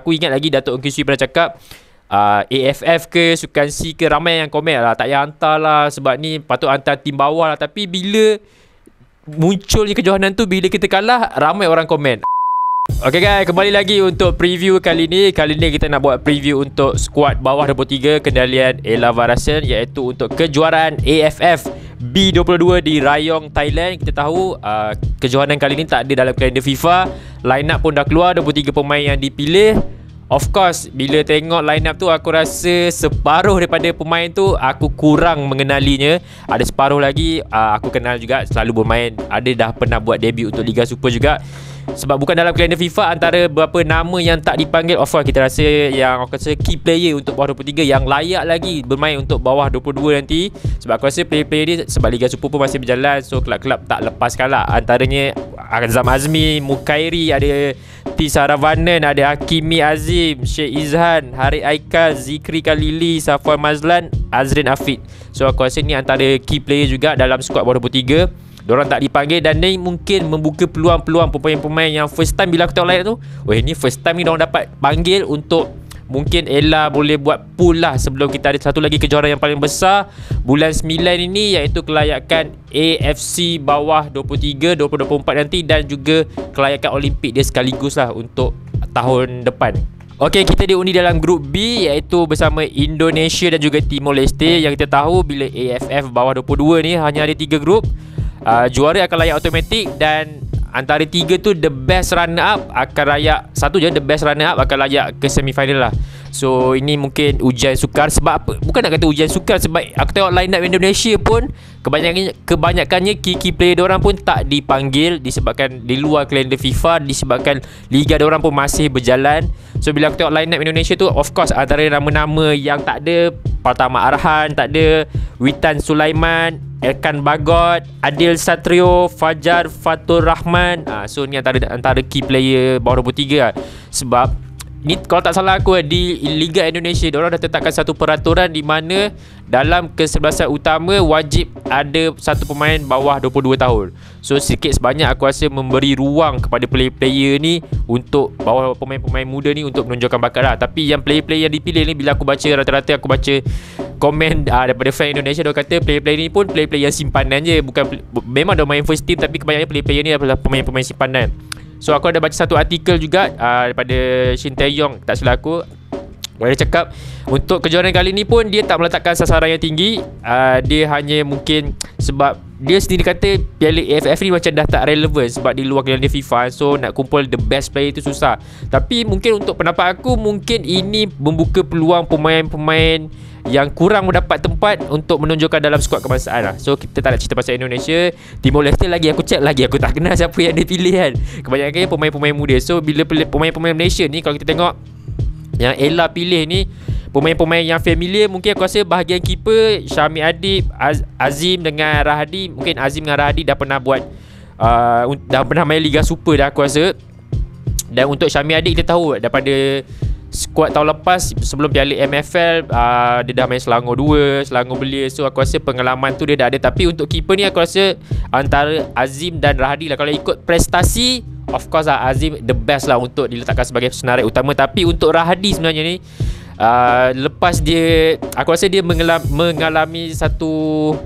Aku ingat lagi Datuk Ong Kim Swee pernah cakap AFF ke Sukan C ke, ramai yang komen lah, tak payah hantar lah sebab ni patut hantar tim bawah lah. Tapi bila munculnya kejohanan tu, bila kita kalah, ramai orang komen. Okay guys, kembali lagi untuk preview kali ni. Kali ni kita nak buat preview untuk skuad bawah 23 kendalian Ella Varasen, iaitu untuk kejuaraan AFF B22 di Rayong, Thailand. Kita tahu kejohanan kali ni tak ada dalam kalender FIFA. Line up pun dah keluar, 23 pemain yang dipilih. Of course, bila tengok line up tu, aku rasa separuh daripada pemain tu aku kurang mengenalinya. Ada separuh lagi aku kenal juga, selalu bermain, ada dah pernah buat debut untuk Liga Super juga. Sebab bukan dalam kalender FIFA, antara beberapa nama yang tak dipanggil, of course kita rasa yang aku rasa key player untuk bawah 23 yang layak lagi bermain untuk bawah 22 nanti. Sebab aku rasa player-player ni, sebab Liga Super pun masih berjalan, so kelab-kelab tak lepaskan lah. Antaranya Azam Azmi, Mukairi, ada T. Saravanan, ada Hakimi Azim, Sheikh Izhan, Harid Aikal, Zikri Khalili, Safwan Mazlan, Azrin Afid. So aku rasa ni antara key player juga dalam skuad bawah 23. Diorang tak dipanggil dan ni mungkin membuka peluang-peluang pemain-pemain yang first time. Bila aku tengok line tu, weh ni first time ni diorang dapat panggil untuk, mungkin Ella boleh buat pool lah sebelum kita ada satu lagi kejuaraan yang paling besar bulan 9 ini, iaitu kelayakan AFC bawah 23 2024 nanti, dan juga kelayakan Olimpik dia sekaligus lah untuk tahun depan. Okey, kita diundi dalam grup B, iaitu bersama Indonesia dan juga Timor Leste. Yang kita tahu bila AFF bawah 22 ni hanya ada 3 grup. Juara akan layak automatik, dan antara 3 tu the best runner up akan layak, satu je the best runner up akan layak ke semifinal lah. So ini mungkin ujian sukar. Sebab apa? Bukan nak kata ujian sukar, sebab aku tengok line up Indonesia pun kebanyakannya key player diorang pun tak dipanggil disebabkan di luar kalender FIFA, disebabkan liga diorang pun masih berjalan. So bila aku tengok line up Indonesia tu, of course antara nama-nama yang tak ada, Pratama Arhan tak ada, Witan Sulaiman, Elkan Bagot, Adil Satrio, Fajar Fatur Rahman. So ni antara key player bawah 23 lah. Sebab ni kalau tak salah aku, di Liga Indonesia diorang dah tetapkan satu peraturan di mana dalam kesebelasan utama wajib ada satu pemain bawah 22 tahun. So sikit sebanyak aku rasa memberi ruang kepada player-player ni untuk bawa pemain-pemain muda ni untuk menunjukkan bakat lah. Tapi yang player-player yang dipilih ni, bila aku baca rata-rata, aku baca komen daripada fan Indonesia, dia kata player-player ni pun player-player yang simpanan je, bukan memang dia main first team, tapi kebanyakan player-player ni adalah pemain-pemain simpanan. So aku ada baca satu artikel juga daripada Shin Tae-yong, tak silap aku, dia cakap untuk kejuaraan kali ni pun dia tak meletakkan sasaran yang tinggi. Dia hanya mungkin sebab dia sendiri kata Piala AFF ni macam dah tak relevan sebab di luar kalender FIFA, so nak kumpul the best player tu susah. Tapi mungkin untuk pendapat aku, mungkin ini membuka peluang pemain-pemain yang kurang mendapat tempat untuk menunjukkan dalam skuad kebangsaan lah. So kita tak nak cerita pasal Indonesia. Timor Leste lagi aku check lagi, aku tak kenal siapa yang dia pilih kan. Kebanyakannya pemain-pemain muda. So bila pemain-pemain Malaysia ni, kalau kita tengok yang Ella pilih ni, pemain-pemain yang familiar, mungkin aku rasa bahagian keeper Syami Adib, Azim dengan Rahadi. Mungkin Azim dengan Rahadi dah pernah buat dah pernah main Liga Super dah aku rasa. Dan untuk Syami Adib kita tahu daripada skuad tahun lepas sebelum Piala MFL, dia dah main Selangor 2, Selangor Belia. So aku rasa pengalaman tu dia dah ada. Tapi untuk keeper ni aku rasa antara Azim dan Rahadi lah. Kalau ikut prestasi, of course lah Azim the best lah untuk diletakkan sebagai senarai utama. Tapi untuk Rahadi sebenarnya ni, lepas dia, aku rasa dia mengalami satu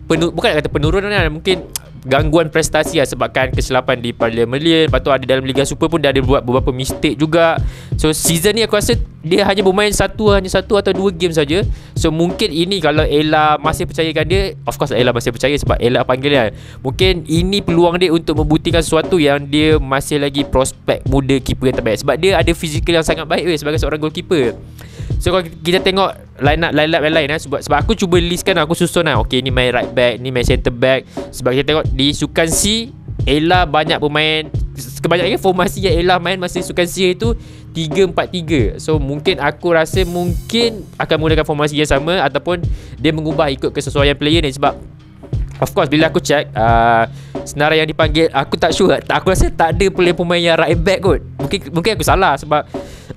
bukan nak kata penurunan lah, mungkin gangguan prestasi lah, sebabkan kesilapan di Parliament. Lepas tu ada dalam Liga Super pun dia ada buat beberapa mistake juga. So season ni aku rasa dia hanya bermain hanya satu atau 2 game saja. So mungkin ini kalau Ella masih percayakan dia, of course Ella masih percaya sebab Ella panggil dia, mungkin ini peluang dia untuk membuktikan sesuatu yang dia masih lagi prospek muda keeper yang terbaik. Sebab dia ada fizikal yang sangat baik sebagai seorang goalkeeper. So kalau kita tengok line up yang lain sebab aku cuba listkan, aku susun lah, okay ni main right back, ni main centre back. Sebab kita tengok di Sukan C, Ella banyak pemain, kebanyakan formasi yang Ella main masa Sukan C itu 3-4-3. So mungkin aku rasa mungkin akan menggunakan formasi yang sama, ataupun dia mengubah ikut kesesuaian player ni. Sebab of course bila aku check senarai yang dipanggil, aku tak sure, aku rasa tak ada pemain yang right back kot. Mungkin aku salah, sebab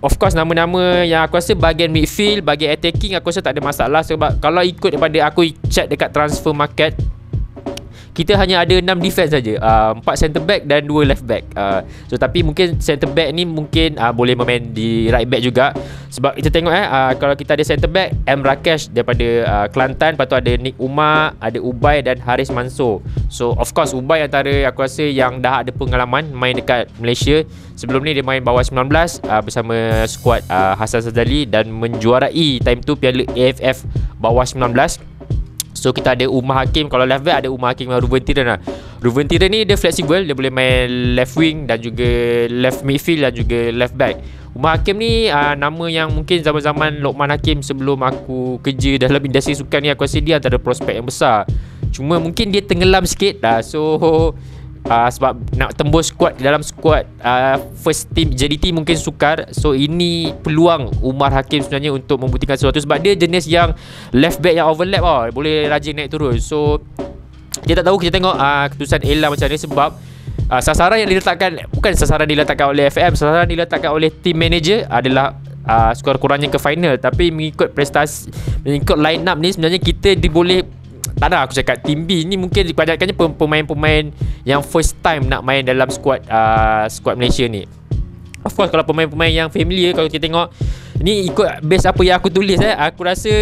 of course nama-nama yang aku rasa bahagian midfield, bahagian attacking, aku rasa tak ada masalah. Sebab kalau ikut daripada aku check dekat transfer market, kita hanya ada 6 defense saja. 4 centre back dan 2 left back. So tapi mungkin centre back ni mungkin boleh bermain di right back juga. Sebab kita tengok kalau kita ada centre back M Rakesh daripada Kelantan, lepas tu ada Nick Umar, ada Ubay dan Haris Mansur. So of course Ubay antara aku rasa yang dah ada pengalaman main dekat Malaysia. Sebelum ni dia main bawah 19 bersama skuad Hassan Sazali dan menjuarai time tu Piala AFF bawah 19. So kita ada Umar Hakim. Kalau left back ada Umar Hakim dan Ruben Tiran lah. Ruben Tiran ni dia flexible, dia boleh main left wing dan juga left midfield dan juga left back. Umar Hakim ni nama yang mungkin zaman-zaman Lokman Hakim sebelum aku kerja dalam industri sukan ni, aku rasa dia antara prospek yang besar. Cuma mungkin dia tenggelam sikit lah. So sebab nak tembus skuad dalam skuad first team JDT mungkin sukar. So ini peluang Umar Hakim sebenarnya untuk membuktikan sesuatu, sebab dia jenis yang left back yang overlap boleh rajin naik turun. So kita tak tahu, kita tengok keputusan Ella macam ni, sebab sasaran yang diletakkan bukan sasaran diletakkan oleh FM, sasaran diletakkan oleh team manager adalah skor-kurangnya ke final. Tapi mengikut prestasi, mengikut line up ni sebenarnya kita boleh, tak ada aku cakap team B ni mungkin kebanyakannya pemain-pemain yang first time nak main dalam skuad Malaysia ni. Of course kalau pemain-pemain yang familiar, kalau kita tengok ni ikut base apa yang aku tulis aku rasa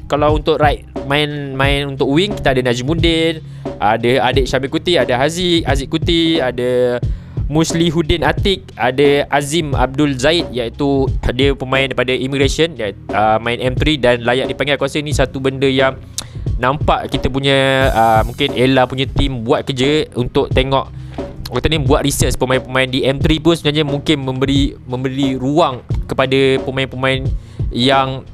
kalau untuk right main untuk wing kita ada Najmuddin, ada Adik Syamil Kuti, ada Aziz Kuti, ada Muslihuddin Atik, ada Azim Abdul Zaid, iaitu dia pemain daripada Immigration, main M3 dan layak dipanggil. Aku rasa ni satu benda yang nampak kita punya mungkin Ella punya team buat kerja untuk tengok, kata ni buat research pemain-pemain di M3 pun sebenarnya mungkin memberi ruang kepada pemain-pemain yang,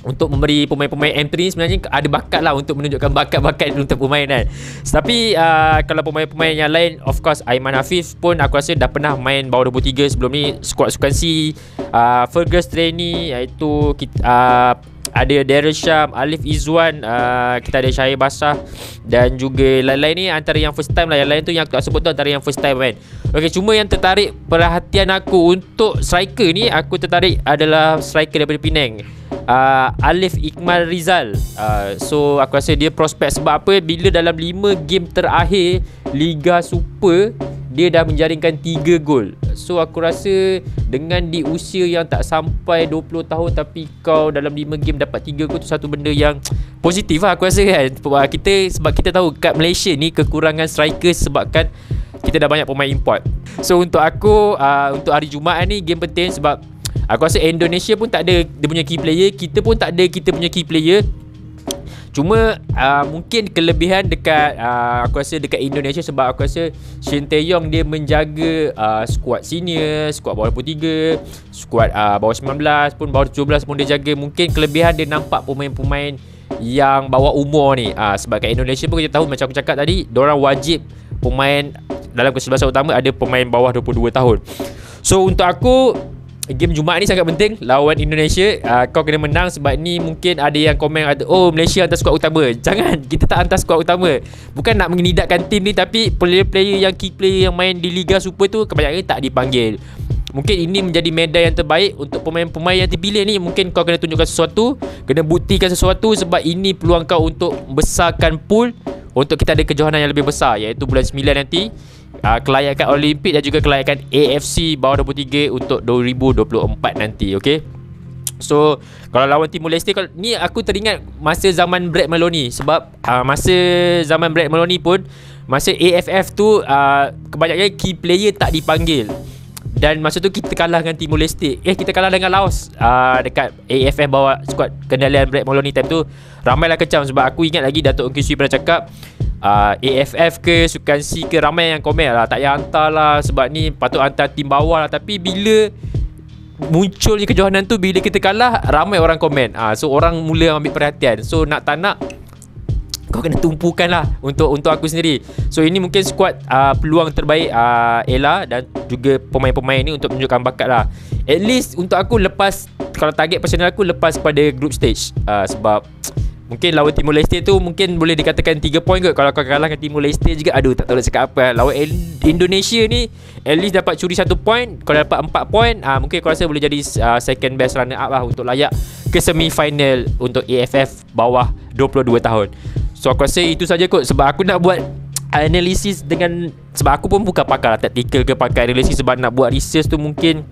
untuk memberi pemain-pemain M3 ni sebenarnya ada bakat lah untuk menunjukkan bakat-bakat untuk pemain kan. Tapi kalau pemain-pemain yang lain, of course Aiman Hafif pun aku rasa dah pernah main bawah 23 sebelum ni, skuad Sukan C, Fergus Trainee, iaitu ada Daryl Syam, Alif Izzuan, kita ada Syahir Basah dan juga lain-lain ni antara yang first time lah. Yang lain tu yang aku tak sebut tu antara yang first time kan. Okay, cuma yang tertarik perhatian aku untuk striker ni, aku tertarik adalah striker daripada Penang, Alif Iqmal Rizal. So aku rasa dia prospek. Sebab apa? Bila dalam 5 game terakhir Liga Super dia dah menjaringkan 3 gol. So aku rasa dengan di usia yang tak sampai 20 tahun tapi kau dalam 5 game dapat 3 gol tu satu benda yang positif lah aku rasa kan. Sebab kita tahu kat Malaysia ni kekurangan striker sebabkan kita dah banyak pemain import. So untuk aku untuk hari Jumaat ni game penting, sebab aku rasa Indonesia pun tak ada dia punya key player, kita pun tak ada kita punya key player. Cuma mungkin kelebihan dekat aku rasa dekat Indonesia, sebab aku rasa Shin Tae-yong dia menjaga skuad senior, skuad bawah 23, skuad bawah 19 pun, bawah 17 pun dia jaga. Mungkin kelebihan dia nampak pemain-pemain yang bawah umur ni. Sebab kat Indonesia pun kita tahu, macam aku cakap tadi, diorang wajib pemain dalam kesebelasan utama ada pemain bawah 22 tahun. So untuk aku game Jumaat ni sangat penting lawan Indonesia. Kau kena menang, sebab ni mungkin ada yang komen oh Malaysia hantar skuad utama. Jangan, kita tak hantar skuad utama. Bukan nak mengindatkan tim ni, tapi player-player yang key player yang main di Liga Super tu kebanyakan tak dipanggil. Mungkin ini menjadi medan yang terbaik untuk pemain-pemain yang terpilih ni. Mungkin kau kena tunjukkan sesuatu, kena buktikan sesuatu, sebab ini peluang kau untuk besarkan pool untuk kita ada kejohanan yang lebih besar, iaitu bulan 9 nanti, kelayakan Olimpik dan juga kelayakan AFC bawah 23 untuk 2024 nanti. Okay, so kalau lawan Timor Leste ni, aku teringat masa zaman Brad Maloney. Sebab masa zaman Brad Maloney pun, masa AFF tu kebanyakan key player tak dipanggil. Dan masa tu kita kalah dengan Timor Leste, kita kalah dengan Laos dekat AFF bawah skuad kendalian Brad Maloney time tu. Ramailah kecam, sebab aku ingat lagi Datuk Ong Kee Swee pernah cakap AFF ke Sukan C ke, ramai yang komen lah, tak payah hantar lah, sebab ni patut hantar tim bawah lah. Tapi bila munculnya kejohanan tu, bila kita kalah, ramai orang komen. So orang mula ambil perhatian. So nak tak nak, kau kena tumpukan lah untuk aku sendiri. So ini mungkin skuad peluang terbaik Ella dan juga pemain-pemain ni untuk menunjukkan bakat lah. At least untuk aku, lepas, kalau target personal aku lepas pada group stage, sebab mungkin lawan Timor Leste tu mungkin boleh dikatakan 3 point kot. Kalau kau kalah dengan Timor Leste juga, aduh tak tahu nak cakap apa. Lawan Indonesia ni at least dapat curi 1 point. Kalau dapat 4 point, mungkin aku rasa boleh jadi second best runner up lah untuk layak ke semi final untuk AFF bawah 22 tahun. So aku rasa itu saja kot, sebab aku nak buat analisis dengan, sebab aku pun bukan pakar tactical ke pakar analisis, sebab nak buat research tu mungkin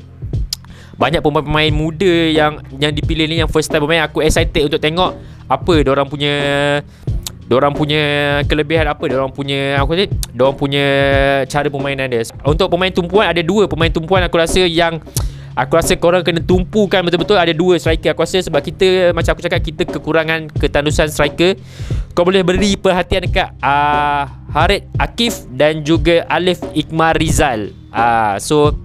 banyak pemain-pemain muda yang dipilih ni yang first time bermain. Aku excited untuk tengok apa diorang punya kelebihan, apa diorang punya cara permainan dia. Untuk pemain tumpuan ada 2 pemain tumpuan aku rasa korang kena tumpukan betul-betul. Ada 2 striker aku rasa, sebab kita, macam aku cakap, kita kekurangan ketandusan striker. Kau boleh beri perhatian dekat Harit Akif dan juga Alif Iqmar Rizal. So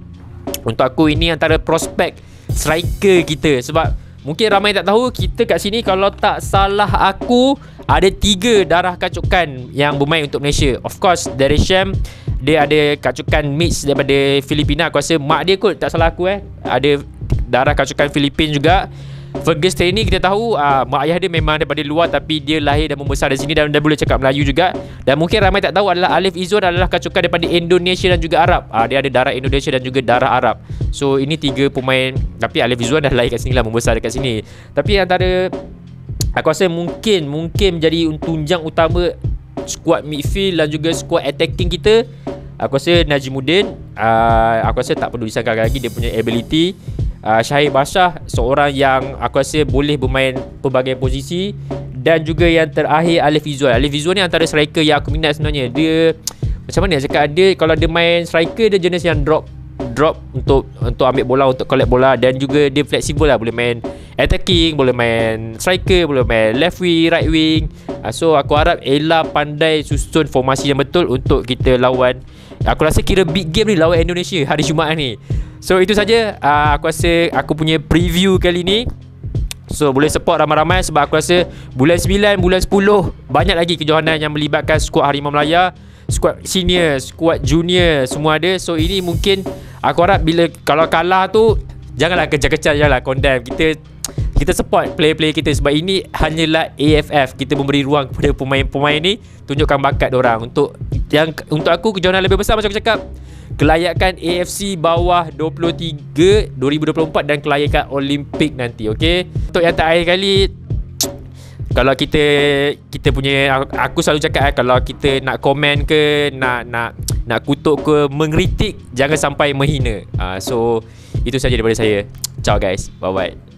untuk aku ini antara prospek striker kita. Sebab mungkin ramai tak tahu, kita kat sini kalau tak salah aku ada 3 darah kacukan yang bermain untuk Malaysia. Of course Darren Sham, dia ada kacukan mix daripada Filipina. Aku rasa mak dia kot, tak salah aku ada darah kacukan Filipin juga. Fergus ni kita tahu mak ayah dia memang daripada luar, tapi dia lahir dan membesar di sini dan boleh cakap Melayu juga. Dan mungkin ramai tak tahu adalah Alif Izzuan adalah kacukan daripada Indonesia dan juga Arab. Dia ada darah Indonesia dan juga darah Arab. So ini 3 pemain, tapi Alif Izzuan dah lahir kat sini lah, membesar dekat sini. Tapi antara aku rasa mungkin menjadi tunjang utama squad midfield dan juga squad attacking kita, aku rasa Najimuddin. Aku rasa tak perlu disangka lagi dia punya ability. Syahid Bashar, seorang yang aku rasa boleh bermain pelbagai posisi. Dan juga yang terakhir Alif Izzuan. Alif Izzuan ni antara striker yang aku minat sebenarnya. Dia macam mana nak cakap, dia kalau dia main striker, dia jenis yang drop untuk ambil bola, untuk collect bola. Dan juga dia fleksibel lah, boleh main attacking, boleh main striker, boleh main left wing, right wing. So aku harap Ella pandai susun formasi yang betul untuk kita lawan. Aku rasa kira big game ni lawan Indonesia hari Jumaat ni. So itu saja aku rasa aku punya preview kali ni. So boleh support ramai-ramai, sebab aku rasa bulan 9, bulan 10 banyak lagi kejohanan yang melibatkan skuad Harimau Melaya, skuad senior, skuad junior, semua ada. So ini mungkin aku harap kalau kalah tu janganlah kejar-kejar, janganlah condemn. Kita support player-player kita, sebab ini hanyalah AFF. Kita memberi ruang kepada pemain-pemain ni tunjukkan bakat diorang. Untuk aku kejohanan lebih besar, macam aku cakap, kelayakan AFC bawah 23 2024 dan kelayakan Olimpik nanti. Okay, untuk yang terakhir kali, kalau kita punya, aku selalu cakap kalau kita nak komen ke, nak kutuk ke, mengkritik, jangan sampai menghina. So itu saja daripada saya. Ciao guys, bye bye.